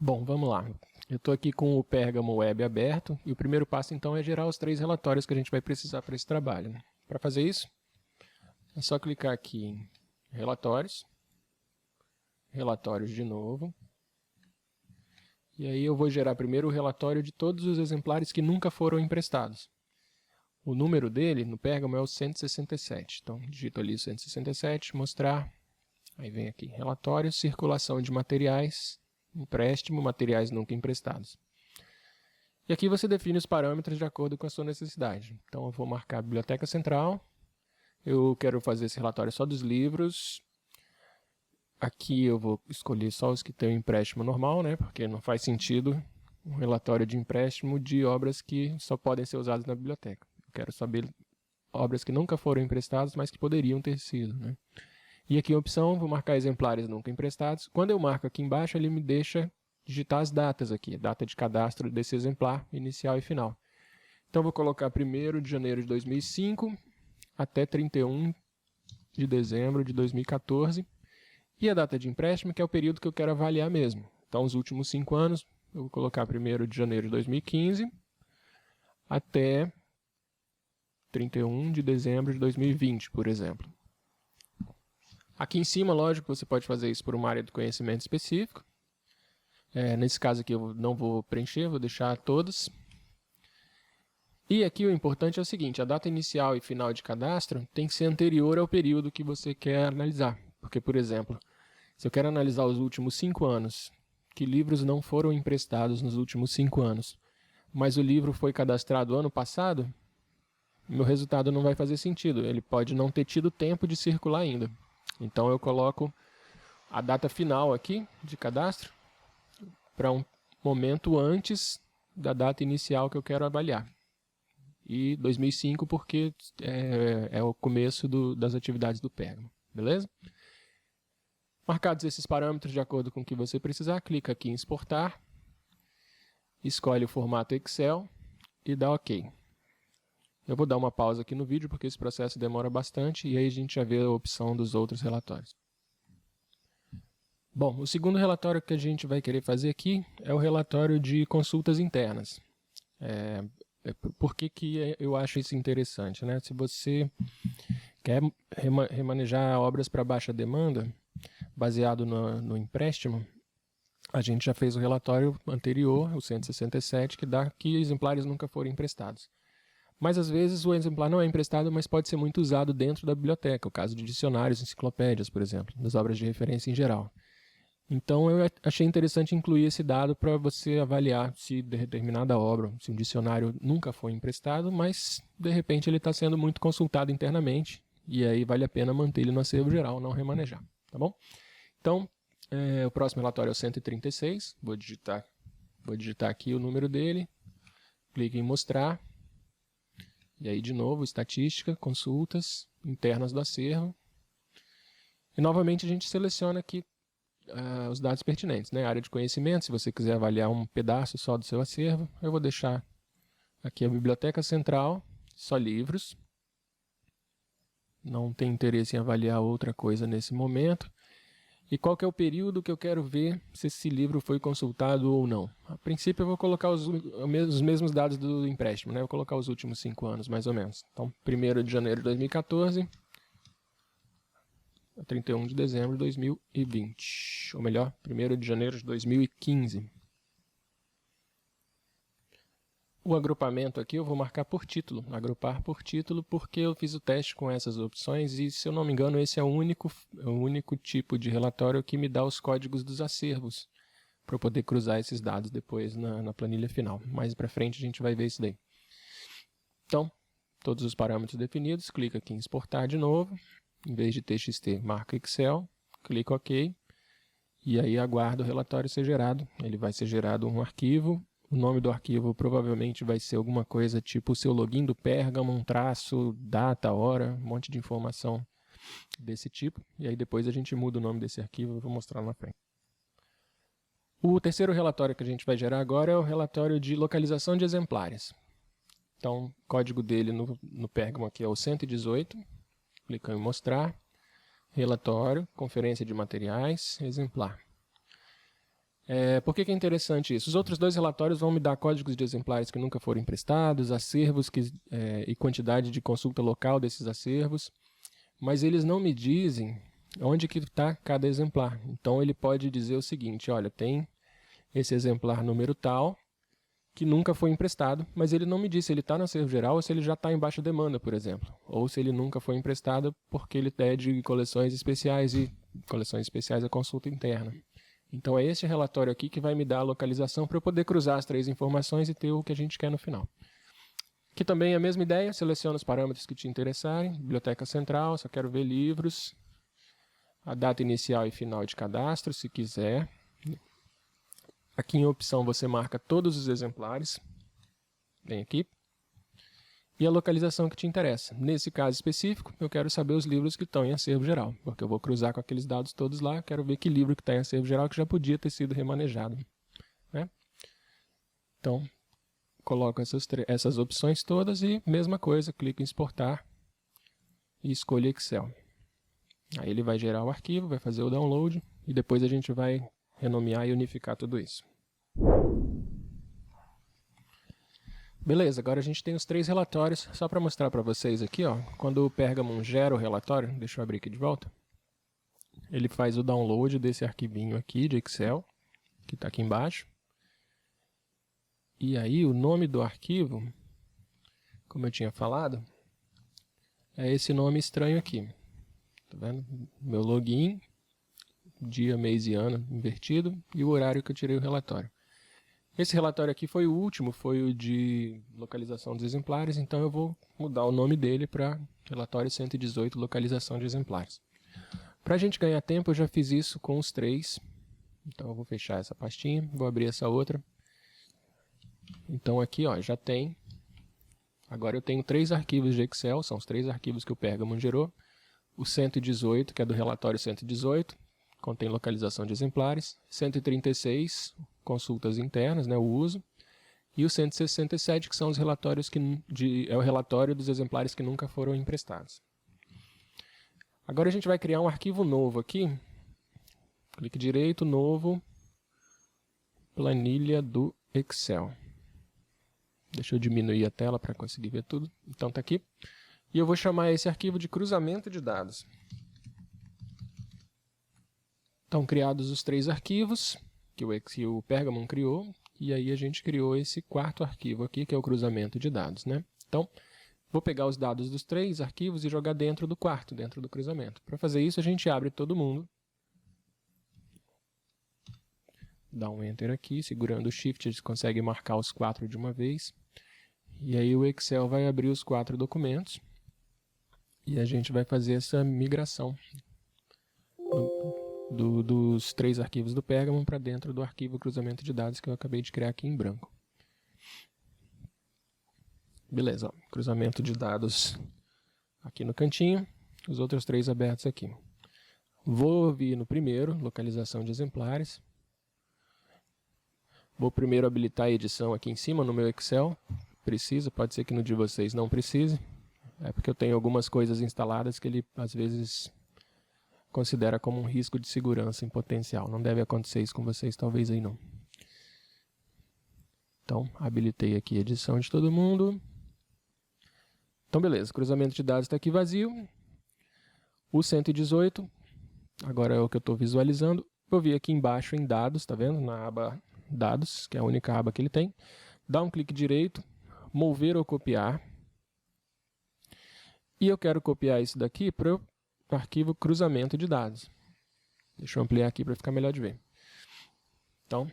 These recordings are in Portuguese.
Bom, vamos lá. Eu estou aqui com o Pergamo Web aberto e o primeiro passo então é gerar os 3 relatórios que a gente vai precisar para esse trabalho. Para fazer isso, é só clicar aqui em Relatórios, Relatórios de novo, e aí eu vou gerar primeiro o relatório de todos os exemplares que nunca foram emprestados. O número dele no Pergamo é o 167, então digito ali 167, mostrar, aí vem aqui Relatório, Circulação de Materiais, Empréstimo, materiais nunca emprestados. E aqui você define os parâmetros de acordo com a sua necessidade. Então eu vou marcar a Biblioteca Central, eu quero fazer esse relatório só dos livros. Aqui eu vou escolher só os que têm o empréstimo normal, né? Porque não faz sentido um relatório de empréstimo de obras que só podem ser usadas na biblioteca. Eu quero saber obras que nunca foram emprestadas, mas que poderiam ter sido, né? E aqui a opção, vou marcar exemplares nunca emprestados. Quando eu marco aqui embaixo, ele me deixa digitar as datas aqui, data de cadastro desse exemplar, inicial e final. Então vou colocar 1º de janeiro de 2005 até 31 de dezembro de 2014. E a data de empréstimo, que é o período que eu quero avaliar mesmo. Então os últimos 5 anos, eu vou colocar 1º de janeiro de 2015 até 31 de dezembro de 2020, por exemplo. Aqui em cima, lógico, você pode fazer isso por uma área de conhecimento específico. Nesse caso aqui eu não vou preencher, vou deixar todas. E aqui o importante é o seguinte, a data inicial e final de cadastro tem que ser anterior ao período que você quer analisar. Porque, por exemplo, se eu quero analisar os últimos 5 anos, que livros não foram emprestados nos últimos 5 anos, mas o livro foi cadastrado ano passado, meu resultado não vai fazer sentido. Ele pode não ter tido tempo de circular ainda. Então eu coloco a data final aqui de cadastro para um momento antes da data inicial que eu quero avaliar. E 2005 porque é o começo das atividades do Pergamo. Beleza? Marcados esses parâmetros de acordo com o que você precisar, clica aqui em exportar, escolhe o formato Excel e dá OK. Eu vou dar uma pausa aqui no vídeo porque esse processo demora bastante e aí a gente já vê a opção dos outros relatórios. Bom, o segundo relatório que a gente vai querer fazer aqui é o relatório de consultas internas. Por que eu acho isso interessante, né? Se você quer remanejar obras para baixa demanda, baseado no empréstimo, a gente já fez o relatório anterior, o 167, que dá que exemplares nunca foram emprestados. Mas às vezes o exemplar não é emprestado, mas pode ser muito usado dentro da biblioteca, o caso de dicionários, enciclopédias, por exemplo, das obras de referência em geral. Então eu achei interessante incluir esse dado para você avaliar se determinada obra, se um dicionário nunca foi emprestado, mas de repente ele está sendo muito consultado internamente, e aí vale a pena manter ele no acervo geral, não remanejar, tá bom? Então, o próximo relatório é o 136, vou digitar aqui o número dele, clique em mostrar, e aí de novo, estatística, consultas, internas do acervo, e novamente a gente seleciona aqui os dados pertinentes, né? Área de conhecimento, se você quiser avaliar um pedaço só do seu acervo, eu vou deixar aqui a Biblioteca Central, só livros, não tem interesse em avaliar outra coisa nesse momento. E qual que é o período que eu quero ver se esse livro foi consultado ou não. A princípio eu vou colocar os mesmos dados do empréstimo, né? Eu vou colocar os últimos 5 anos, mais ou menos. Então, 1º de janeiro de 2014 a 31 de dezembro de 2020. Ou melhor, 1º de janeiro de 2015. O agrupamento aqui eu vou marcar por título, agrupar por título, porque eu fiz o teste com essas opções e, se eu não me engano, esse é o único tipo de relatório que me dá os códigos dos acervos, para eu poder cruzar esses dados depois na planilha final. Mais para frente a gente vai ver isso daí. Então, todos os parâmetros definidos, clica aqui em exportar de novo, em vez de TXT, marca Excel, clica OK, e aí aguarda o relatório ser gerado. Ele vai ser gerado um arquivo. O nome do arquivo provavelmente vai ser alguma coisa tipo o seu login do Pergamo, um traço, data, hora, um monte de informação desse tipo. E aí depois a gente muda o nome desse arquivo, eu vou mostrar na frente. O terceiro relatório que a gente vai gerar agora é o relatório de localização de exemplares. Então, o código dele no Pergamo aqui é o 118. Clica em mostrar, relatório, conferência de materiais, exemplar. Por que é interessante isso? Os outros dois relatórios vão me dar códigos de exemplares que nunca foram emprestados, acervos e quantidade de consulta local desses acervos, mas eles não me dizem onde que está cada exemplar. Então ele pode dizer o seguinte, olha, tem esse exemplar número tal, que nunca foi emprestado, mas ele não me disse se ele está no acervo geral ou se ele já está em baixa demanda, por exemplo, ou se ele nunca foi emprestado porque ele é de coleções especiais e coleções especiais é consulta interna. Então é esse relatório aqui que vai me dar a localização para eu poder cruzar as três informações e ter o que a gente quer no final. Aqui também é a mesma ideia, seleciona os parâmetros que te interessarem, biblioteca central, só quero ver livros, a data inicial e final de cadastro, se quiser. Aqui em opção você marca todos os exemplares, vem aqui, e a localização que te interessa. Nesse caso específico, eu quero saber os livros que estão em acervo geral, porque eu vou cruzar com aqueles dados todos lá, quero ver que livro que está em acervo geral que já podia ter sido remanejado, né? Então, coloco essas opções todas e, mesma coisa, clico em exportar e escolho Excel. Aí ele vai gerar o arquivo, vai fazer o download e depois a gente vai renomear e unificar tudo isso. Beleza, agora a gente tem os três relatórios, só para mostrar para vocês aqui, ó, quando o Pergamon gera o relatório, deixa eu abrir aqui de volta, ele faz o download desse arquivinho aqui de Excel, que está aqui embaixo, e aí o nome do arquivo, como eu tinha falado, é esse nome estranho aqui, tá vendo? Meu login, dia, mês e ano invertido, e o horário que eu tirei o relatório. Esse relatório aqui foi o último, foi o de localização dos exemplares, então eu vou mudar o nome dele para relatório 118, localização de exemplares. Para a gente ganhar tempo, eu já fiz isso com os três, então eu vou fechar essa pastinha, vou abrir essa outra. Então aqui ó, já tem, agora eu tenho três arquivos de Excel, são os três arquivos que o Pergamon gerou, o 118, que é do relatório 118, contém localização de exemplares, 136, consultas internas, né, o uso, e o 167, que são os relatórios é o relatório dos exemplares que nunca foram emprestados. Agora a gente vai criar um arquivo novo aqui, clique direito, novo, planilha do Excel. Deixa eu diminuir a tela para conseguir ver tudo. Então está aqui. E eu vou chamar esse arquivo de cruzamento de dados. Estão criados os três arquivos que o Pergamon criou, e aí a gente criou esse quarto arquivo aqui, que é o cruzamento de dados, né? Então, vou pegar os dados dos três arquivos e jogar dentro do quarto, dentro do cruzamento. Para fazer isso, a gente abre todo mundo, dá um Enter aqui, segurando o Shift, a gente consegue marcar os quatro de uma vez, e aí o Excel vai abrir os quatro documentos, e a gente vai fazer essa migração dos três arquivos do Pergamon para dentro do arquivo cruzamento de dados que eu acabei de criar aqui em branco. Beleza, ó, cruzamento de dados aqui no cantinho, os outros três abertos aqui. Vou vir no primeiro, localização de exemplares. Vou primeiro habilitar a edição aqui em cima no meu Excel. Precisa, pode ser que no de vocês não precise. É porque eu tenho algumas coisas instaladas que ele às vezes considera como um risco de segurança em potencial. Não deve acontecer isso com vocês, talvez aí não. Então, habilitei aqui a edição de todo mundo. Então, beleza, cruzamento de dados está aqui vazio. O 118, agora é o que eu estou visualizando. Vou vir aqui embaixo em dados, tá vendo? Na aba dados, que é a única aba que ele tem. Dá um clique direito, mover ou copiar. E eu quero copiar isso daqui para o arquivo cruzamento de dados. Deixa eu ampliar aqui para ficar melhor de ver. Então,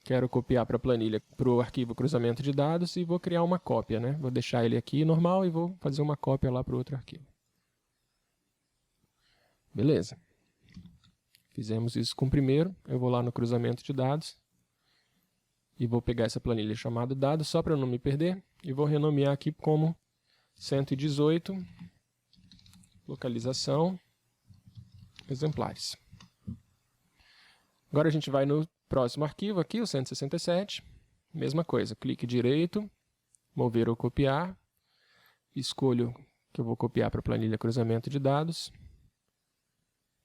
quero copiar para a planilha, para o arquivo cruzamento de dados e vou criar uma cópia, né? Vou deixar ele aqui normal e vou fazer uma cópia lá para o outro arquivo. Beleza. Fizemos isso com o primeiro. Eu vou lá no cruzamento de dados e vou pegar essa planilha chamada dados, só para eu não me perder, e vou renomear aqui como 118, localização, exemplares. Agora a gente vai no próximo arquivo aqui, o 167, mesma coisa, clique direito, mover ou copiar, escolho que eu vou copiar para a planilha cruzamento de dados,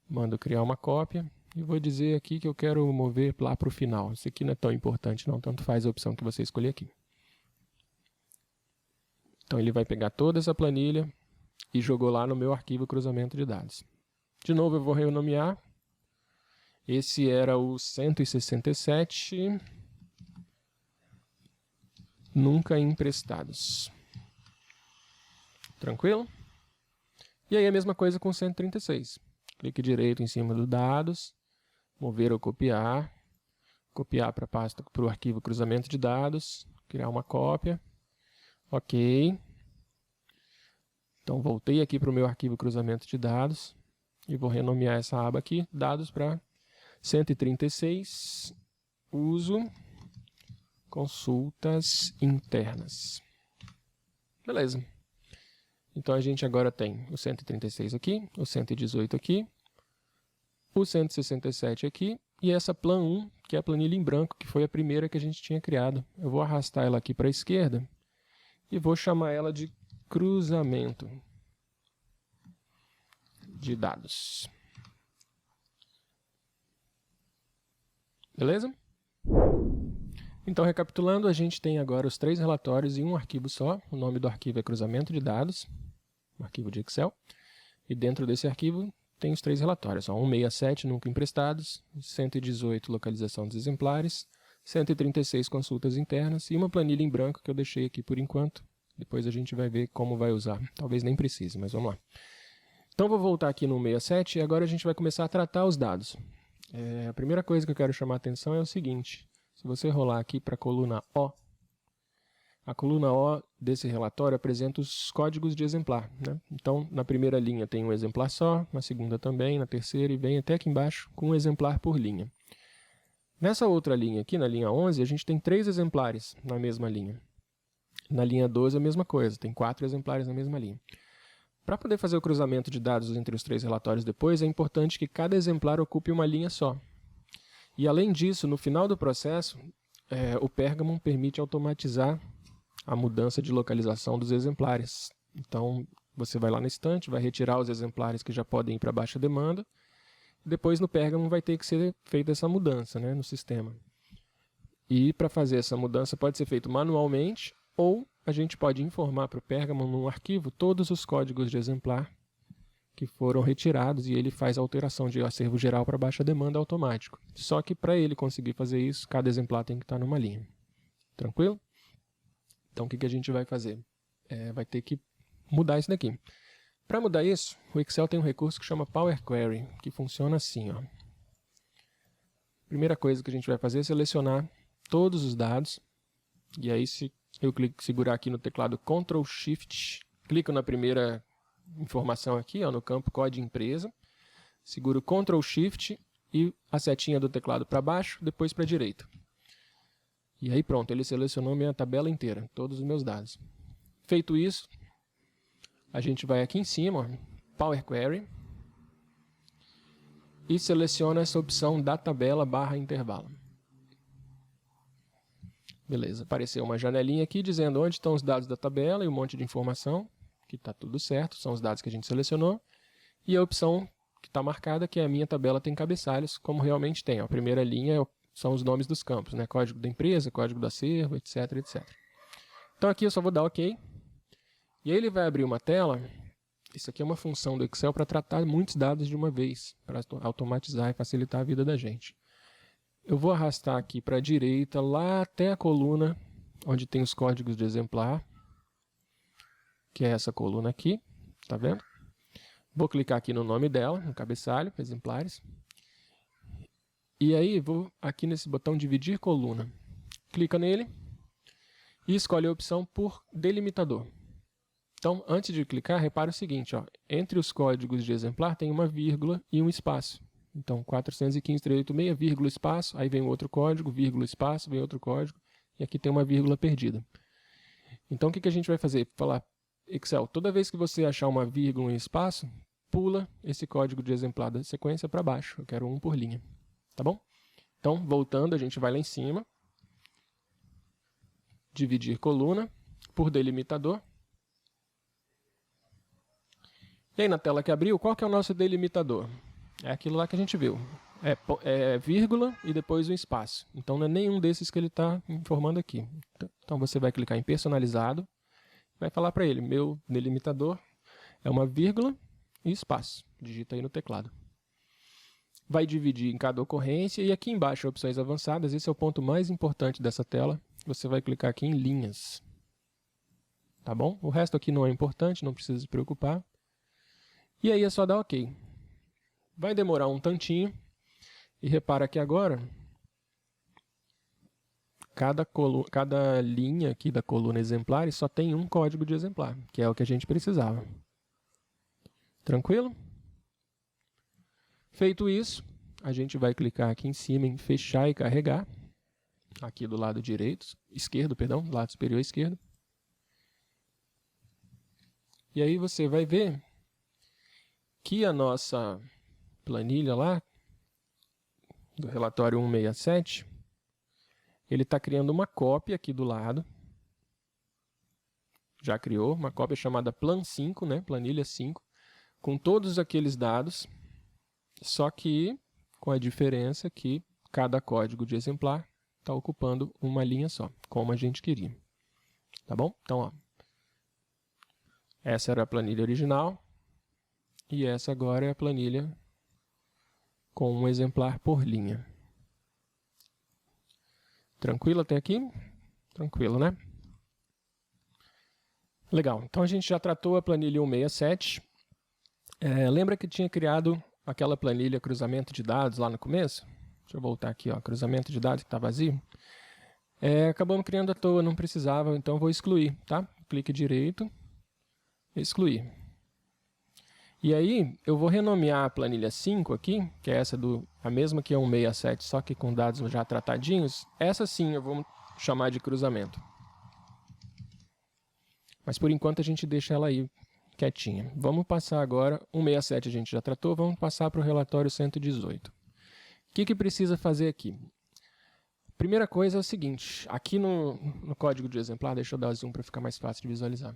mando criar uma cópia, e vou dizer aqui que eu quero mover lá para o final. Isso aqui não é tão importante não, tanto faz a opção que você escolher aqui. Então ele vai pegar toda essa planilha e jogou lá no meu arquivo cruzamento de dados. De novo eu vou renomear. Esse era o 167 nunca emprestados. Tranquilo? E aí a mesma coisa com 136. Clique direito em cima do dados, mover ou copiar, copiar para a pasta, para o arquivo cruzamento de dados, criar uma cópia. Ok. Então voltei aqui para o meu arquivo cruzamento de dados e vou renomear essa aba aqui, dados para 136, uso consultas internas. Beleza. Então a gente agora tem o 136 aqui, o 118 aqui, o 167 aqui e essa plan 1, que é a planilha em branco, que foi a primeira que a gente tinha criado. Eu vou arrastar ela aqui para a esquerda e vou chamar ela de cruzamento de dados. Beleza? Então, recapitulando, a gente tem agora os 3 relatórios em um arquivo só. O nome do arquivo é cruzamento de dados, um arquivo de Excel. E dentro desse arquivo tem os 3 relatórios. 167 nunca emprestados, 118 localização dos exemplares, 136 consultas internas e uma planilha em branco que eu deixei aqui por enquanto. Depois a gente vai ver como vai usar. Talvez nem precise, mas vamos lá. Então, vou voltar aqui no 167 e agora a gente vai começar a tratar os dados. A primeira coisa que eu quero chamar a atenção é o seguinte. Se você rolar aqui para a coluna O, a coluna O desse relatório apresenta os códigos de exemplar, né? Então, na primeira linha tem um exemplar só, na segunda também, na terceira e vem até aqui embaixo com um exemplar por linha. Nessa outra linha aqui, na linha 11, a gente tem 3 exemplares na mesma linha. Na linha 12 a mesma coisa, tem 4 exemplares na mesma linha. Para poder fazer o cruzamento de dados entre os 3 relatórios depois, é importante que cada exemplar ocupe uma linha só. E além disso, no final do processo, o Pergamon permite automatizar a mudança de localização dos exemplares. Então, você vai lá na estante, vai retirar os exemplares que já podem ir para baixa demanda. Depois, no Pergamon, vai ter que ser feita essa mudança, né, no sistema. E para fazer essa mudança pode ser feito manualmente ou a gente pode informar para o Pergamon num arquivo todos os códigos de exemplar que foram retirados e ele faz a alteração de acervo geral para baixa demanda automático. Só que para ele conseguir fazer isso, cada exemplar tem que estar numa linha. Tranquilo? Então o que a gente vai fazer? Vai ter que mudar isso daqui. Para mudar isso, o Excel tem um recurso que chama Power Query, que funciona assim. Ó. Primeira coisa que a gente vai fazer é selecionar todos os dados. E aí, se eu segurar aqui no teclado Ctrl Shift, clico na primeira informação aqui, ó, no campo código empresa, seguro Ctrl Shift e a setinha do teclado para baixo, depois para a direita. E aí pronto, ele selecionou minha tabela inteira, todos os meus dados. Feito isso, a gente vai aqui em cima, ó, Power Query, e seleciona essa opção da tabela / intervalo. Beleza, apareceu uma janelinha aqui dizendo onde estão os dados da tabela e um monte de informação, que está tudo certo, são os dados que a gente selecionou. E a opção que está marcada, que é a minha tabela tem cabeçalhos, como realmente tem. A primeira linha são os nomes dos campos, né? Código da empresa, código do acervo, etc, etc. Então aqui eu só vou dar OK. E aí ele vai abrir uma tela. Isso aqui é uma função do Excel para tratar muitos dados de uma vez, para automatizar e facilitar a vida da gente. Eu vou arrastar aqui para a direita, lá até a coluna onde tem os códigos de exemplar, que é essa coluna aqui, tá vendo? Vou clicar aqui no nome dela, no cabeçalho, exemplares. E aí vou aqui nesse botão dividir coluna. Clica nele e escolhe a opção por delimitador. Então, antes de clicar, repare o seguinte, ó, entre os códigos de exemplar tem uma vírgula e um espaço. Então, 415.386, vírgula, espaço, aí vem outro código, vírgula, espaço, vem outro código, e aqui tem uma vírgula perdida. Então, o que a gente vai fazer? Falar, Excel, toda vez que você achar uma vírgula e um espaço, pula esse código de exemplar da sequência para baixo. Eu quero um por linha. Tá bom? Então, voltando, a gente vai lá em cima, dividir coluna por delimitador. E aí, na tela que abriu, qual que é o nosso delimitador? É aquilo lá que a gente viu. É vírgula e depois um espaço. Então não é nenhum desses que ele está informando aqui. Então você vai clicar em personalizado, vai falar para ele, meu delimitador é uma vírgula e espaço. Digita aí no teclado. Vai dividir em cada ocorrência e aqui embaixo opções avançadas, esse é o ponto mais importante dessa tela. Você vai clicar aqui em linhas. Tá bom? O resto aqui não é importante, não precisa se preocupar. E aí é só dar OK. Vai demorar um tantinho. E repara que agora, cada linha aqui da coluna exemplares só tem um código de exemplar, que é o que a gente precisava. Tranquilo? Feito isso, a gente vai clicar aqui em cima em fechar e carregar, aqui do lado esquerdo, do lado superior esquerdo. E aí você vai ver que a nossa planilha lá, do relatório 167, ele está criando uma cópia aqui do lado. Já criou uma cópia chamada Plan 5, né? Planilha 5, com todos aqueles dados, só que com a diferença que cada código de exemplar está ocupando uma linha só, como a gente queria. Tá bom? Então, ó, essa era a planilha original e essa agora é a planilha com um exemplar por linha. Tranquilo até aqui? Tranquilo, né? Legal, então a gente já tratou a planilha 167. Lembra que tinha criado aquela planilha cruzamento de dados lá no começo? Deixa eu voltar aqui, ó, cruzamento de dados que está vazio. Acabamos criando à toa, não precisava, então vou excluir, tá? Clique direito, excluir. E aí, eu vou renomear a planilha 5 aqui, que é essa a mesma que é 167, só que com dados já tratadinhos. Essa sim eu vou chamar de cruzamento. Mas por enquanto a gente deixa ela aí quietinha. Vamos passar agora, 167 a gente já tratou, vamos passar para o relatório 118. O que precisa fazer aqui? Primeira coisa é o seguinte, aqui no código de exemplar, deixa eu dar zoom para ficar mais fácil de visualizar.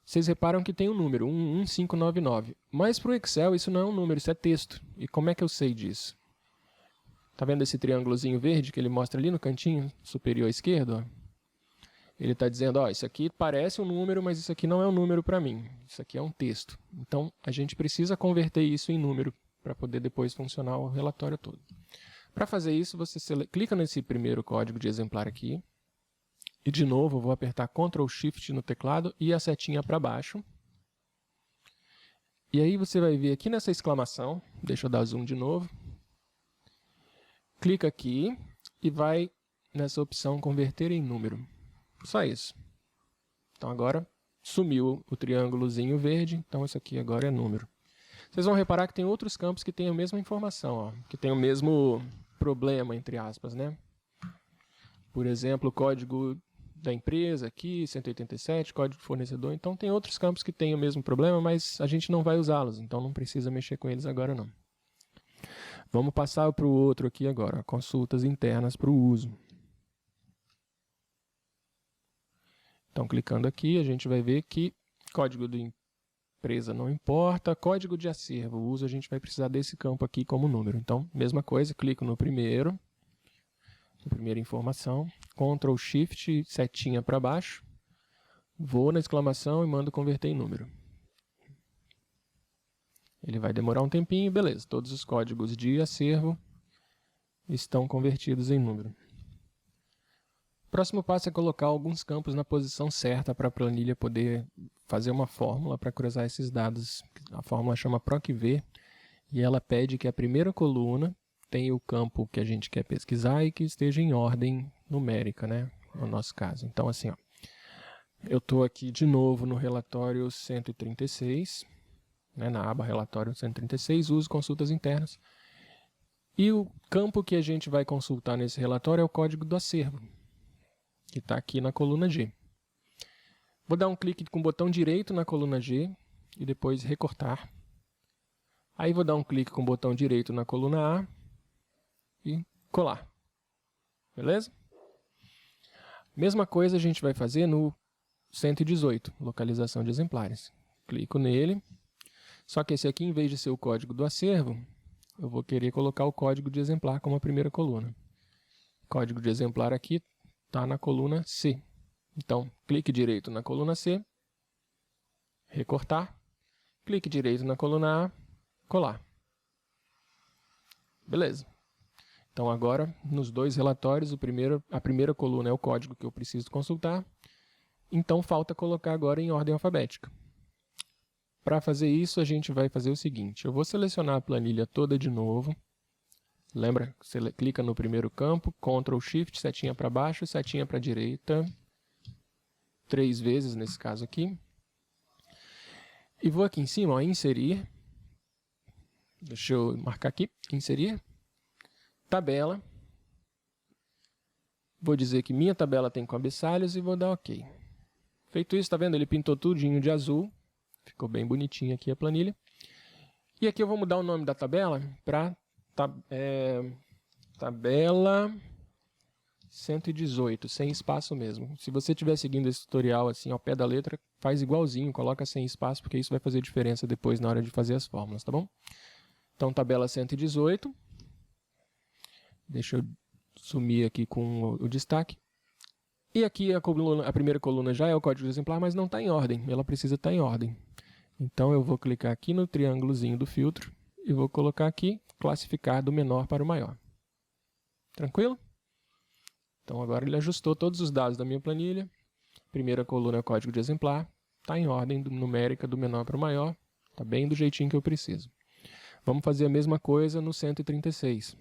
Vocês reparam que tem um número, 11599. Mas para o Excel isso não é um número, isso é texto. E como é que eu sei disso? Está vendo esse triângulozinho verde que ele mostra ali no cantinho superior esquerdo? Ó? Ele está dizendo, ó, isso aqui parece um número, mas isso aqui não é um número para mim. Isso aqui é um texto. Então, a gente precisa converter isso em número para poder depois funcionar o relatório todo. Para fazer isso, você clica nesse primeiro código de exemplar aqui. E, de novo, eu vou apertar Ctrl Shift no teclado e a setinha para baixo. E aí você vai ver aqui nessa exclamação, deixa eu dar zoom de novo. Clica aqui e vai nessa opção Converter em número. Só isso. Então agora sumiu o triângulozinho verde, então isso aqui agora é número. Vocês vão reparar que tem outros campos que têm a mesma informação, ó, que tem o mesmo problema, entre aspas, né? Por exemplo, o código da empresa aqui, 187, código de fornecedor. Então tem outros campos que têm o mesmo problema, mas a gente não vai usá-los, então não precisa mexer com eles agora não. Vamos passar para o outro aqui agora, consultas internas para o uso. Então clicando aqui, a gente vai ver que código de empresa não importa, código de acervo, o uso a gente vai precisar desse campo aqui como número. Então, mesma coisa, clico no primeira informação, Ctrl Shift, setinha para baixo, vou na exclamação e mando converter em número. Ele vai demorar um tempinho, beleza, todos os códigos de acervo estão convertidos em número. O próximo passo é colocar alguns campos na posição certa para a planilha poder fazer uma fórmula para cruzar esses dados. A fórmula chama PROC-V e ela pede que a primeira coluna tem o campo que a gente quer pesquisar e que esteja em ordem numérica, né? No nosso caso. Então, assim, ó, eu estou aqui de novo no relatório 136, né, na aba relatório 136, uso consultas internas. E o campo que a gente vai consultar nesse relatório é o código do acervo, que está aqui na coluna G. Vou dar um clique com o botão direito na coluna G e depois recortar. Aí vou dar um clique com o botão direito na coluna A e colar. Beleza? Mesma coisa a gente vai fazer no 118, localização de exemplares. Clico nele, só que esse aqui, em vez de ser o código do acervo, eu vou querer colocar o código de exemplar como a primeira coluna. O código de exemplar aqui está na coluna C. Então, clique direito na coluna C, recortar, clique direito na coluna A, colar. Beleza. Então agora, nos dois relatórios, a primeira coluna é o código que eu preciso consultar, então falta colocar agora em ordem alfabética. Para fazer isso, a gente vai fazer o seguinte, eu vou selecionar a planilha toda de novo. Lembra? Você clica no primeiro campo, Ctrl Shift, setinha para baixo, setinha para a direita, 3 vezes nesse caso aqui. E vou aqui em cima, ó, inserir. Deixa eu marcar aqui, inserir. Tabela. Vou dizer que minha tabela tem cabeçalhos e vou dar OK. Feito isso, tá vendo? Ele pintou tudinho de azul. Ficou bem bonitinho aqui a planilha. E aqui eu vou mudar o nome da tabela para tabela 118, sem espaço mesmo. Se você estiver seguindo esse tutorial assim ao pé da letra, faz igualzinho, coloca sem espaço, porque isso vai fazer diferença depois na hora de fazer as fórmulas, tá bom? Então, tabela 118. Deixa eu sumir aqui com o destaque. E aqui a primeira coluna já é o código de exemplar, mas não está em ordem. Ela precisa estar em ordem. Então, eu vou clicar aqui no triângulozinho do filtro e vou colocar aqui, classificar do menor para o maior. Tranquilo? Então, agora ele ajustou todos os dados da minha planilha. Primeira coluna é o código de exemplar. Está em ordem numérica do menor para o maior. Está bem do jeitinho que eu preciso. Vamos fazer a mesma coisa no 136.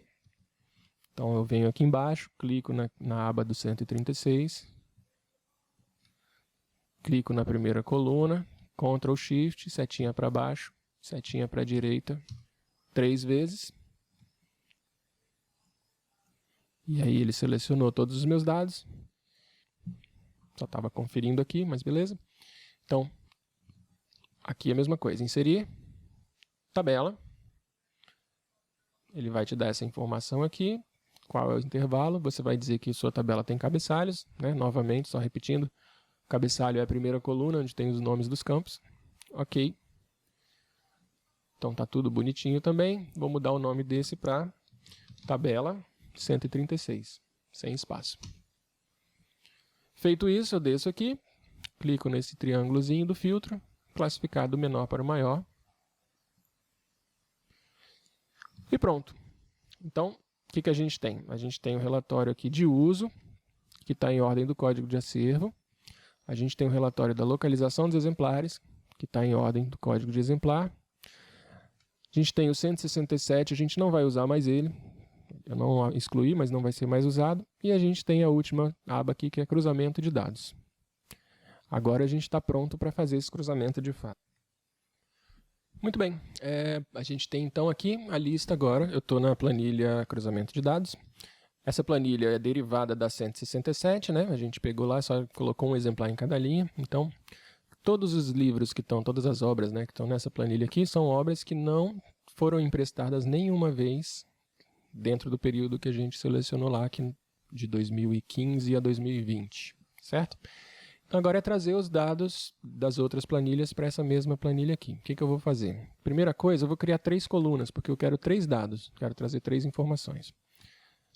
Então, eu venho aqui embaixo, clico na aba do 136. Clico na primeira coluna, Ctrl Shift, setinha para baixo, setinha para a direita, 3 vezes. E aí ele selecionou todos os meus dados. Só estava conferindo aqui, mas beleza. Então, aqui é a mesma coisa. Inserir, tabela. Ele vai te dar essa informação aqui. Qual é o intervalo? Você vai dizer que sua tabela tem cabeçalhos. Né? Novamente, só repetindo. Cabeçalho é a primeira coluna, onde tem os nomes dos campos. Ok. Então, está tudo bonitinho também. Vou mudar o nome desse para tabela 136, sem espaço. Feito isso, eu desço aqui, clico nesse triângulozinho do filtro, classificar do menor para o maior. E pronto. Então, o que a gente tem? A gente tem um relatório aqui de uso, que está em ordem do código de acervo. A gente tem um relatório da localização dos exemplares, que está em ordem do código de exemplar. A gente tem o 167, a gente não vai usar mais ele. Eu não excluí, mas não vai ser mais usado. E a gente tem a última aba aqui, que é cruzamento de dados. Agora a gente está pronto para fazer esse cruzamento de fato. Muito bem, a gente tem então aqui a lista agora. Eu estou na planilha cruzamento de dados. Essa planilha é derivada da 167, né? A gente pegou lá, só colocou um exemplar em cada linha. Então, todos os livros que estão, todas as obras, né, que estão nessa planilha aqui, são obras que não foram emprestadas nenhuma vez dentro do período que a gente selecionou lá, aqui de 2015 a 2020, certo? Então, agora é trazer os dados das outras planilhas para essa mesma planilha aqui. O que eu vou fazer? Primeira coisa, eu vou criar 3 colunas, porque eu quero 3 dados, quero trazer 3 informações.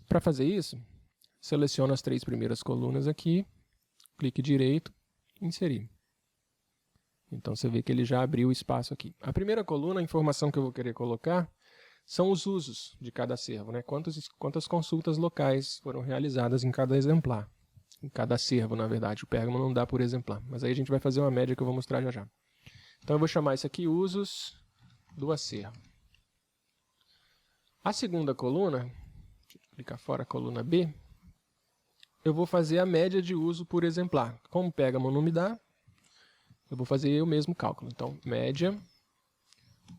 Para fazer isso, seleciono as 3 primeiras colunas aqui, clique direito, inserir. Então, você vê que ele já abriu o espaço aqui. A primeira coluna, a informação que eu vou querer colocar, são os usos de cada acervo, né? Quantas consultas locais foram realizadas em cada exemplar. Em cada acervo, na verdade. O Pergamon não dá por exemplar. Mas aí a gente vai fazer uma média que eu vou mostrar já já. Então, eu vou chamar isso aqui usos do acervo. A segunda coluna, deixa eu clicar fora a coluna B, eu vou fazer a média de uso por exemplar. Como o Pergamon não me dá, eu vou fazer o mesmo cálculo. Então, média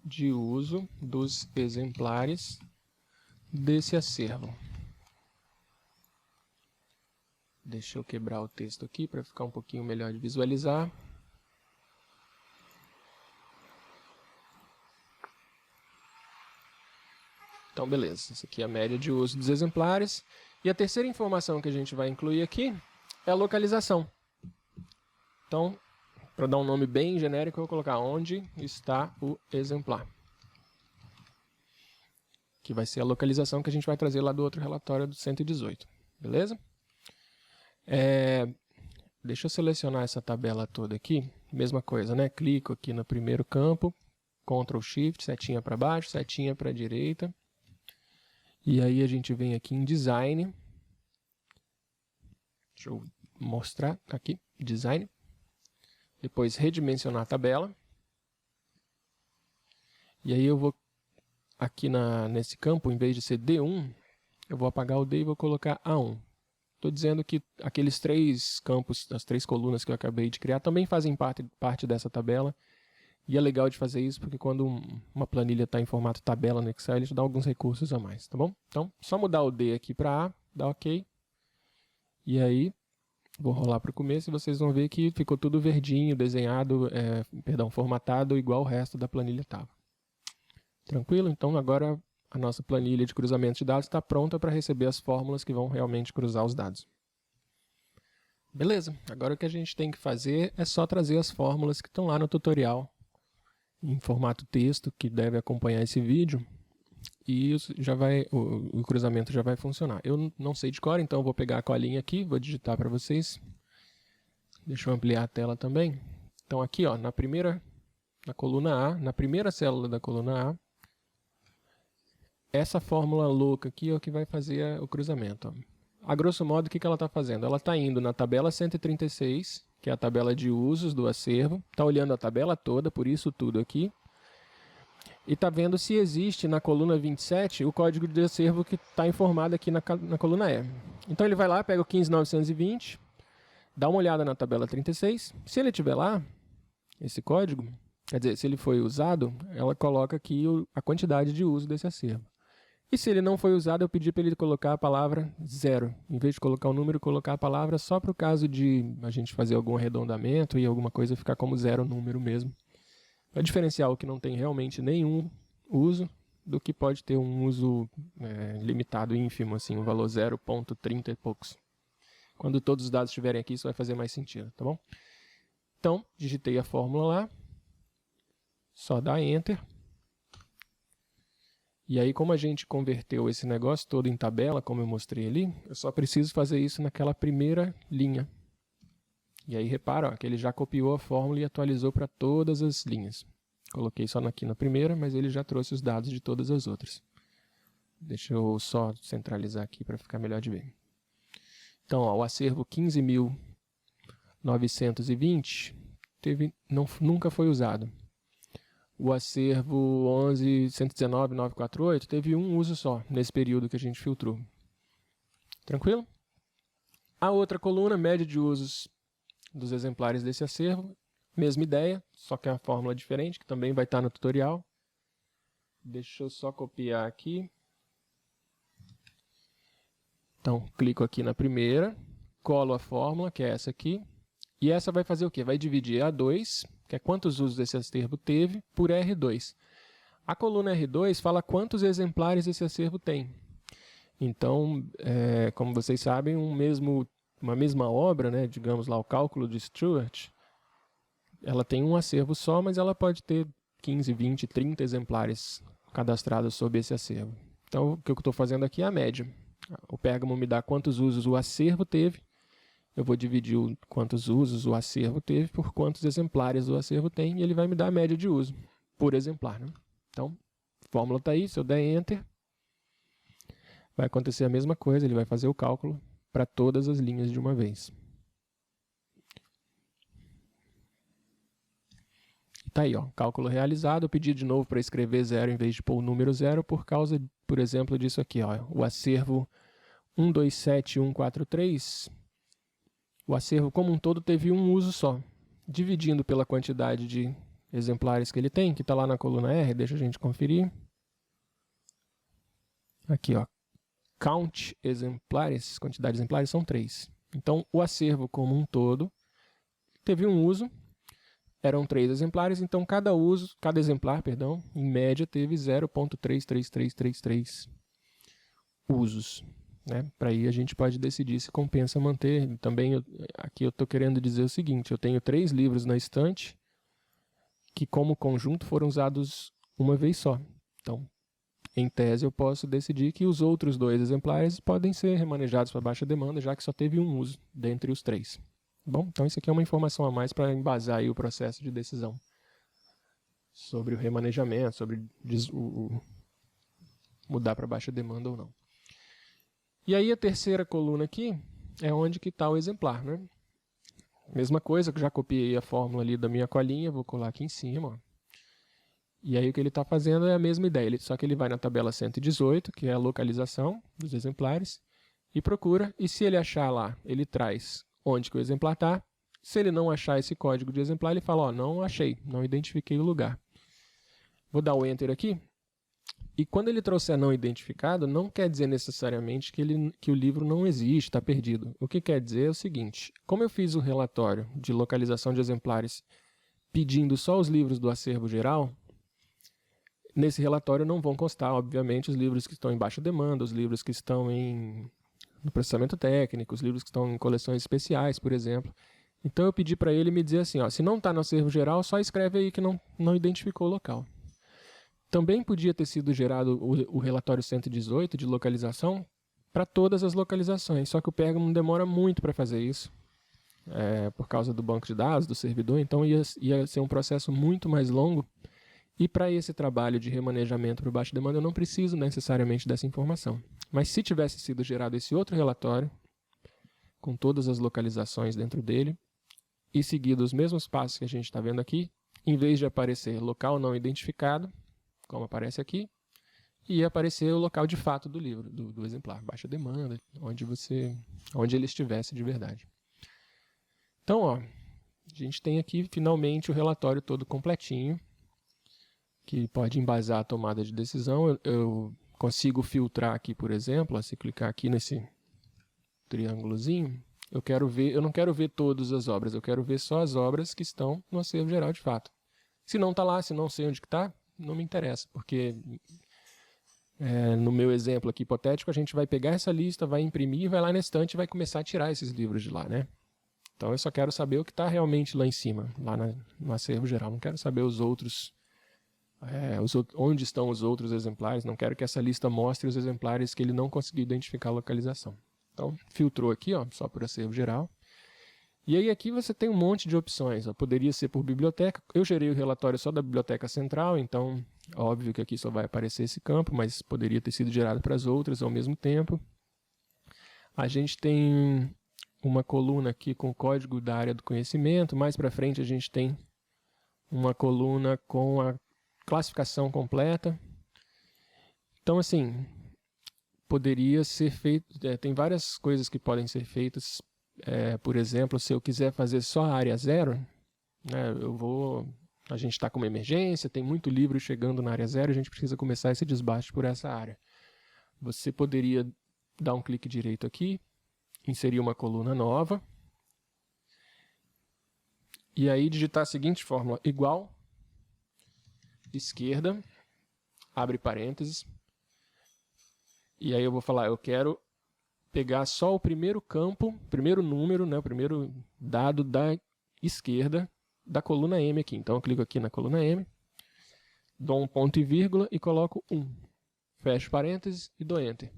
de uso dos exemplares desse acervo. Deixa eu quebrar o texto aqui para ficar um pouquinho melhor de visualizar. Então, beleza. Essa aqui é a média de uso dos exemplares. E a terceira informação que a gente vai incluir aqui é a localização. Então, para dar um nome bem genérico, eu vou colocar onde está o exemplar. que vai ser a localização que a gente vai trazer lá do outro relatório do 118, beleza? Deixa eu selecionar essa tabela toda aqui, mesma coisa, né? Clico aqui no primeiro campo, Ctrl Shift, setinha para baixo, setinha para a direita, e aí a gente vem aqui em Design, deixa eu mostrar aqui, Design, depois redimensionar a tabela, e aí eu vou aqui nesse campo, em vez de ser D1, eu vou apagar o D e vou colocar A1. Estou dizendo que aqueles 3 campos, as 3 colunas que eu acabei de criar, também fazem parte dessa tabela. E é legal de fazer isso, porque quando uma planilha está em formato tabela no Excel, ele te dá alguns recursos a mais, tá bom? Então, só mudar o D aqui para A, dá OK. E aí, vou rolar para o começo e vocês vão ver que ficou tudo verdinho, desenhado, formatado, igual o resto da planilha estava. Tranquilo? Então, agora a nossa planilha de cruzamento de dados está pronta para receber as fórmulas que vão realmente cruzar os dados. Beleza, agora o que a gente tem que fazer é só trazer as fórmulas que estão lá no tutorial, em formato texto, que deve acompanhar esse vídeo, e o cruzamento já vai funcionar. Eu não sei de cor, então eu vou pegar a colinha aqui, vou digitar para vocês. Deixa eu ampliar a tela também. Então aqui, ó, na coluna A, na primeira célula da coluna A, essa fórmula louca aqui é o que vai fazer o cruzamento. Ó. A grosso modo, o que ela está fazendo? Ela está indo na tabela 136, que é a tabela de usos do acervo, está olhando a tabela toda, por isso tudo aqui, e está vendo se existe na coluna 27 o código de acervo que está informado aqui na coluna E. Então ele vai lá, pega o 15920, dá uma olhada na tabela 36, se ele tiver lá, esse código, quer dizer, se ele foi usado, ela coloca aqui a quantidade de uso desse acervo. E se ele não foi usado, eu pedi para ele colocar a palavra 0. Em vez de colocar o número, colocar a palavra só para o caso de a gente fazer algum arredondamento e alguma coisa ficar como 0 número mesmo. Para diferenciar o que não tem realmente nenhum uso do que pode ter um uso limitado, ínfimo, assim, um valor 0,30 e poucos. Quando todos os dados estiverem aqui, isso vai fazer mais sentido, tá bom? Então, digitei a fórmula lá, só dá Enter. E aí, como a gente converteu esse negócio todo em tabela, como eu mostrei ali, eu só preciso fazer isso naquela primeira linha. E aí, repara, ó, que ele já copiou a fórmula e atualizou para todas as linhas. Coloquei só aqui na primeira, mas ele já trouxe os dados de todas as outras. Deixa eu só centralizar aqui para ficar melhor de ver. Então, ó, o acervo 15.920 nunca foi usado. O acervo 11.119.948 teve um uso só, nesse período que a gente filtrou. Tranquilo? A outra coluna, média de usos dos exemplares desse acervo, mesma ideia, só que é uma fórmula diferente, que também vai estar no tutorial. Deixa eu só copiar aqui. Então, clico aqui na primeira, colo a fórmula, que é essa aqui, e essa vai fazer o quê? Vai dividir A2, que é quantos usos esse acervo teve, por R2. A coluna R2 fala quantos exemplares esse acervo tem. Então, como vocês sabem, uma mesma obra, né, digamos lá o cálculo de Stewart, ela tem um acervo só, mas ela pode ter 15, 20, 30 exemplares cadastrados sob esse acervo. Então, o que eu estou fazendo aqui é a média. O Pergamo me dá quantos usos o acervo teve, eu vou dividir quantos usos o acervo teve por quantos exemplares o acervo tem, e ele vai me dar a média de uso por exemplar, né? Então, a fórmula está aí, se eu der Enter, vai acontecer a mesma coisa, ele vai fazer o cálculo para todas as linhas de uma vez. Está aí, ó, cálculo realizado, eu pedi de novo para escrever 0 em vez de pôr o número 0, por causa, por exemplo, disso aqui, ó, o acervo 127143, o acervo como um todo teve um uso só. Dividindo pela quantidade de exemplares que ele tem, que está lá na coluna R, deixa a gente conferir. Aqui, ó, count exemplares, quantidade de exemplares são 3. Então, o acervo como um todo teve um uso, eram 3 exemplares, então cada exemplar, em média, teve 0,33333 usos. Né? Para aí a gente pode decidir se compensa manter. Também aqui eu estou querendo dizer o seguinte, eu tenho 3 livros na estante que como conjunto foram usados uma vez só. Então, em tese, eu posso decidir que os outros 2 exemplares podem ser remanejados para baixa demanda, já que só teve um uso dentre os 3. Bom, então isso aqui é uma informação a mais para embasar aí o processo de decisão sobre o remanejamento, sobre mudar para baixa demanda ou não. E aí a terceira coluna aqui é onde que está o exemplar, né? Mesma coisa, que já copiei a fórmula ali da minha colinha, vou colar aqui em cima, ó. E aí o que ele está fazendo é a mesma ideia, só que ele vai na tabela 118, que é a localização dos exemplares, e procura, e se ele achar lá, ele traz onde que o exemplar está. Se ele não achar esse código de exemplar, ele fala, ó, não achei, não identifiquei o lugar. Vou dar o Enter aqui, e quando ele trouxer não identificado, não quer dizer necessariamente que o livro não existe, está perdido. O que quer dizer é o seguinte, como eu fiz o relatório de localização de exemplares pedindo só os livros do acervo geral, nesse relatório não vão constar, obviamente, os livros que estão em baixa demanda, os livros que estão no processamento técnico, os livros que estão em coleções especiais, por exemplo. Então eu pedi para ele me dizer assim, ó, se não está no acervo geral, só escreve aí que não identificou o local. Também podia ter sido gerado o relatório 118 de localização para todas as localizações, só que o Pergamon demora muito para fazer isso, por causa do banco de dados, do servidor, então ia ser um processo muito mais longo. E para esse trabalho de remanejamento por baixa demanda, eu não preciso necessariamente dessa informação. Mas se tivesse sido gerado esse outro relatório, com todas as localizações dentro dele, e seguido os mesmos passos que a gente está vendo aqui, em vez de aparecer local não identificado, como aparece aqui, ia aparecer o local de fato do livro, do exemplar, baixa demanda, onde ele estivesse de verdade. Então, ó, a gente tem aqui finalmente o relatório todo completinho, que pode embasar a tomada de decisão. Eu consigo filtrar aqui, por exemplo, se clicar aqui nesse triângulozinho, eu não quero ver todas as obras, eu quero ver só as obras que estão no acervo geral de fato. Se não está lá, se não sei onde está, não me interessa, porque no meu exemplo aqui hipotético, a gente vai pegar essa lista, vai imprimir, vai lá na estante e vai começar a tirar esses livros de lá, né? Então eu só quero saber o que está realmente lá em cima, lá no acervo geral, não quero saber os outros. Onde estão os outros exemplares, não quero que essa lista mostre os exemplares que ele não conseguiu identificar a localização. Então, filtrou aqui, ó, só por acervo geral. E aí aqui você tem um monte de opções, ó. Poderia ser por biblioteca, eu gerei o relatório só da biblioteca central, então óbvio que aqui só vai aparecer esse campo, mas poderia ter sido gerado para as outras ao mesmo tempo. A gente tem uma coluna aqui com o código da área do conhecimento, mais para frente a gente tem uma coluna com a classificação completa. Então, assim, poderia ser feito, tem várias coisas que podem ser feitas. Por exemplo, se eu quiser fazer só a área 0, né, a gente está com uma emergência, tem muito livro chegando na área 0, a gente precisa começar esse desbaste por essa área. Você poderia dar um clique direito aqui, inserir uma coluna nova, e aí digitar a seguinte fórmula, igual, esquerda, abre parênteses, e aí eu vou falar, eu quero pegar só o primeiro campo, primeiro número, né, o primeiro dado da esquerda da coluna M aqui. Então eu clico aqui na coluna M, dou um ponto e vírgula e coloco 1. Fecho parênteses e dou Enter.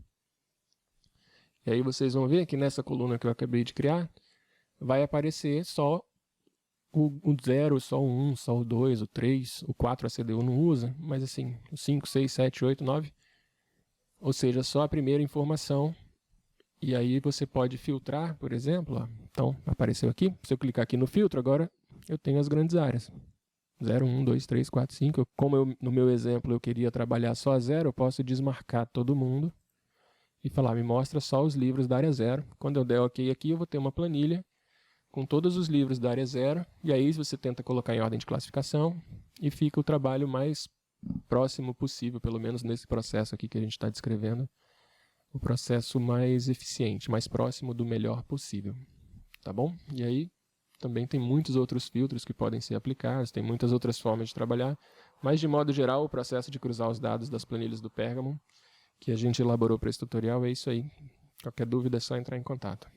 E aí vocês vão ver que nessa coluna que eu acabei de criar, vai aparecer só o 0, só o 1, só o 2, o 3, o 4 a CDU não usa, mas assim, o 5, 6, 7, 8, 9, ou seja, só a primeira informação. E aí você pode filtrar, por exemplo, ó. Então apareceu aqui, se eu clicar aqui no filtro, agora eu tenho as grandes áreas. 0, 1, 2, 3, 4, 5. Como no meu exemplo eu queria trabalhar só a 0, eu posso desmarcar todo mundo e falar, me mostra só os livros da área 0. Quando eu der OK aqui, eu vou ter uma planilha com todos os livros da área 0, e aí você tenta colocar em ordem de classificação e fica o trabalho mais próximo possível, pelo menos nesse processo aqui que a gente está descrevendo, o processo mais eficiente, mais próximo do melhor possível. Tá bom? E aí também tem muitos outros filtros que podem ser aplicados, tem muitas outras formas de trabalhar, mas de modo geral o processo de cruzar os dados das planilhas do Pergamon, que a gente elaborou para esse tutorial, é isso aí. Qualquer dúvida é só entrar em contato.